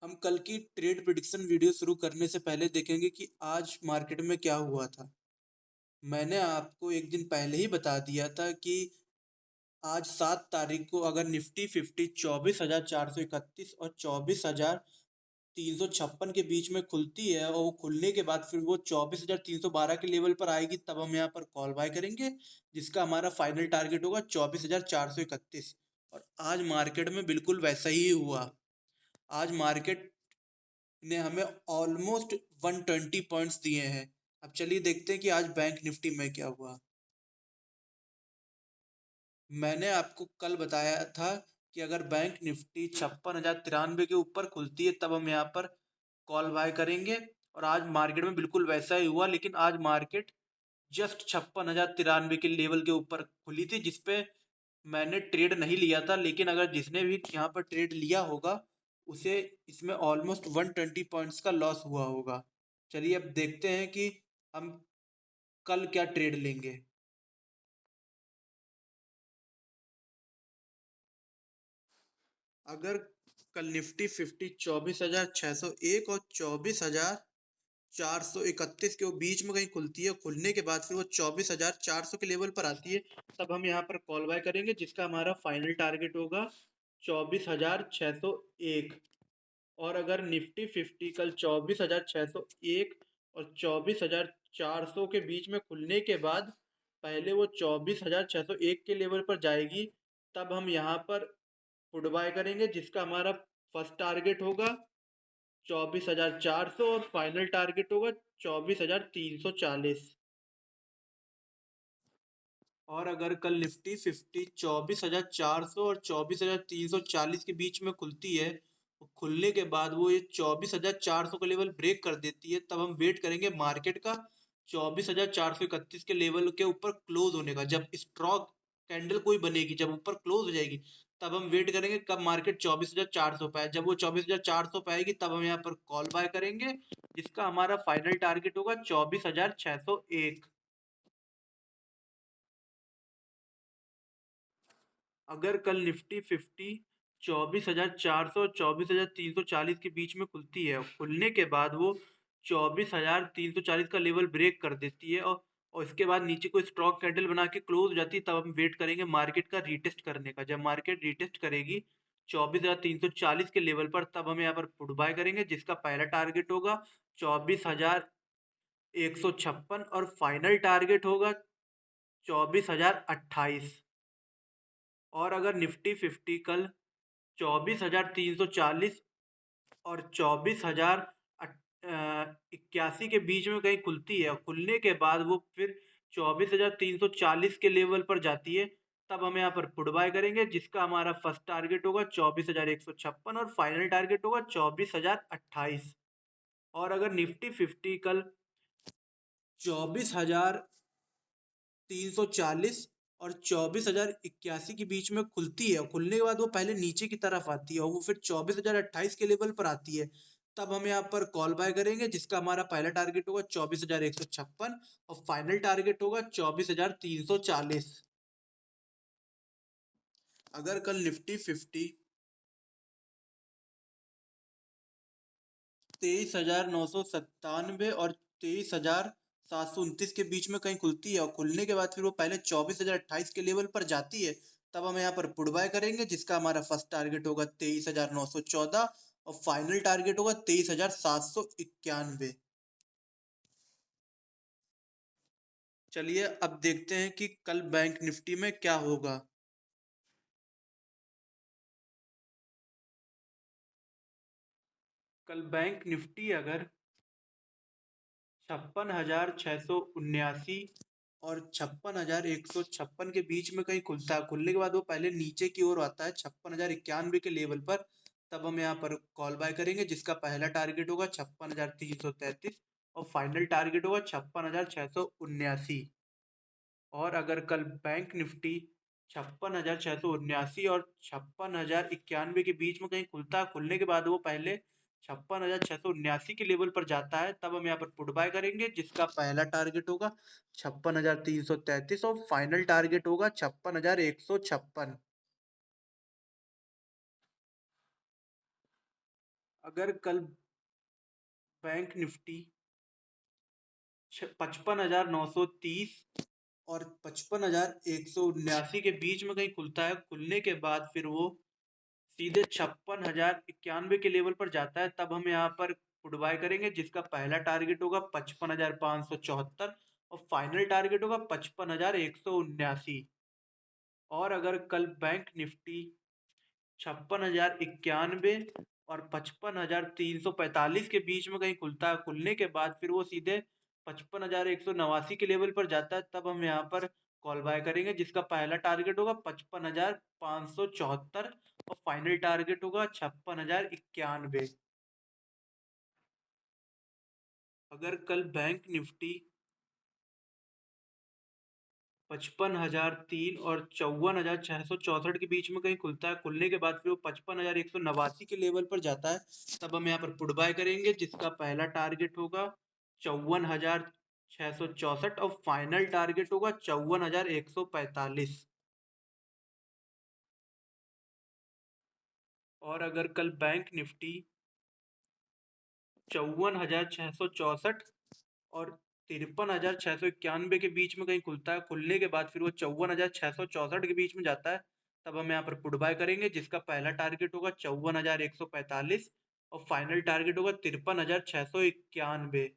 हम कल की ट्रेड प्रिडिक्शन वीडियो शुरू करने से पहले देखेंगे कि आज मार्केट में क्या हुआ था। मैंने आपको एक दिन पहले ही बता दिया था कि आज 7 तारीख को अगर निफ्टी 50 24,431 और 24,356 के बीच में खुलती है और वो खुलने के बाद फिर वो 24,312 के लेवल पर आएगी, तब हम यहाँ पर कॉल बाय करेंगे, जिसका हमारा फाइनल टारगेट होगा 24,431। और आज मार्केट में बिल्कुल वैसा ही हुआ। आज मार्केट ने हमें ऑलमोस्ट 120 पॉइंट्स दिए हैं। अब चलिए देखते हैं कि आज बैंक निफ्टी में क्या हुआ। मैंने आपको कल बताया था कि अगर बैंक निफ्टी 56,093 के ऊपर खुलती है तब हम यहाँ पर कॉल बाय करेंगे, और आज मार्केट में बिल्कुल वैसा ही हुआ। लेकिन आज मार्केट जस्ट 56,093 के लेवल के ऊपर खुली थी, जिसपे मैंने ट्रेड नहीं लिया था। लेकिन अगर जिसने भी यहाँ पर ट्रेड लिया होगा उसे इसमें ऑलमोस्ट 120 पॉइंट्स का लॉस हुआ होगा। चलिए अब देखते हैं कि हम कल क्या ट्रेड लेंगे। अगर कल निफ्टी 50 24,601 और 24,431 के बीच में कहीं खुलती है, खुलने के बाद फिर वो 24,400 के लेवल पर आती है, तब हम यहाँ पर कॉल बाय करेंगे, जिसका हमारा फाइनल टारगेट होगा 24,601। और अगर निफ्टी 50 कल 24,601 और 24,400 के बीच में खुलने के बाद पहले वो 24,601 के लेवल पर जाएगी, तब हम यहाँ पर पुट बाय करेंगे, जिसका हमारा फर्स्ट टारगेट होगा 24,400 और फाइनल टारगेट होगा 24,340। और अगर कल निफ्टी 50 24,400 और 24,340 के बीच में खुलती है, तो खुलने के बाद वो ये 24,400 का लेवल ब्रेक कर देती है, तब हम वेट करेंगे मार्केट का 24,431 के लेवल के ऊपर क्लोज होने का। जब स्ट्रॉक कैंडल कोई बनेगी, जब ऊपर क्लोज हो जाएगी, तब हम वेट करेंगे कब मार्केट 24,400 पे आए। जब वो 24,400 पे आएगी, तब हम यहाँ पर कॉल बाय करेंगे, जिसका हमारा फाइनल टारगेट होगा 24,601। अगर कल निफ्टी 50 24,400 और 24,340 के बीच में खुलती है, खुलने के बाद वो 24,340 का लेवल ब्रेक कर देती है, और इसके बाद नीचे कोई स्ट्रॉक कैंडल बना के क्लोज हो जाती है, तब हम वेट करेंगे मार्केट का रीटेस्ट करने का। जब मार्केट रीटेस्ट करेगी 24,340 के लेवल पर, तब हम यहाँ पर पुट बाय करेंगे, जिसका पहला टारगेट होगा 24,156 और फाइनल टारगेट होगा 24,028। और अगर निफ्टी 50 कल 24,340 और 24,081 के बीच में कहीं खुलती है, खुलने के बाद वो फिर 24,340 के लेवल पर जाती है, तब हम यहाँ पर पुट बाय करेंगे, जिसका हमारा फर्स्ट टारगेट होगा 24,156 और फाइनल टारगेट होगा 24,028। और अगर निफ्टी 50 कल 24,340 और 24,081 के बीच में खुलती है, खुलने के बाद वो पहले नीचे की तरफ आती है और वो फिर 24,028 के लेवल पर आती है, तब हम यहाँ पर कॉल बाय करेंगे, जिसका हमारा पहला टारगेट होगा 24,156 और फाइनल टारगेट होगा 24,340। अगर कल निफ्टी 50 23,997 और 23,729 के बीच में कहीं खुलती है, और खुलने के बाद फिर वो पहले 24,028 के लेवल पर जाती है, तब हम यहाँ पर पुट बाय करेंगे, जिसका हमारा फर्स्ट टारगेट होगा 23,914 और फाइनल टारगेट होगा 23,791। चलिए अब देखते हैं कि कल बैंक निफ्टी में क्या होगा। कल बैंक निफ्टी अगर 56,679 और 56,156 के बीच में कहीं खुलता है, खुलने के बाद वो पहले नीचे की ओर आता है 56,091 के लेवल पर, तब हम यहाँ पर कॉल बाय करेंगे, जिसका पहला टारगेट होगा 56,333 और फाइनल टारगेट होगा 56,679। और अगर कल बैंक निफ्टी 56,679 और 56,091 के बीच में कहीं खुलता है, खुलने के बाद वो पहले 56,679 के लेवल पर जाता है, तब हम यहाँ पर पुट बाय करेंगे, जिसका पहला टारगेट होगा 56,333 और फाइनल टारगेट होगा 56,156। अगर कल बैंक निफ्टी 55,930 और 55,179 के बीच में कहीं खुलता है, खुलने के बाद फिर वो सीधे 56,091 के लेवल पर जाता है, तब हम यहाँ पर पुट बाय करेंगे, जिसका पहला टारगेट होगा 55,574 और फाइनल टारगेट होगा 55,179। और अगर कल बैंक निफ्टी 56,091 और 55,345 के बीच में कहीं खुलता है, खुलने के बाद फिर वो सीधे 55,189 के लेवल पर जाता है, तब हम यहाँ पर कॉल बाय करेंगे, जिसका पहला टारगेट होगा 55,574 और फाइनल टारगेट होगा 56,091। अगर कल बैंक निफ्टी 55,003 और 54,664 के बीच में कहीं खुलता है, खुलने के बाद फिर वो 55,189 के लेवल पर जाता है, तब हम यहाँ पर पुट बाय करेंगे, जिसका पहला टारगेट होगा 54,664 और फाइनल टारगेट होगा 54,145। और अगर कल बैंक निफ्टी 54,664 और 53,691 के बीच में कहीं खुलता है, खुलने के बाद फिर वो 54,664 के बीच में जाता है, तब हम यहाँ पर पुट बाय करेंगे, जिसका पहला टारगेट होगा 54,145 और फाइनल टारगेट होगा 53,691।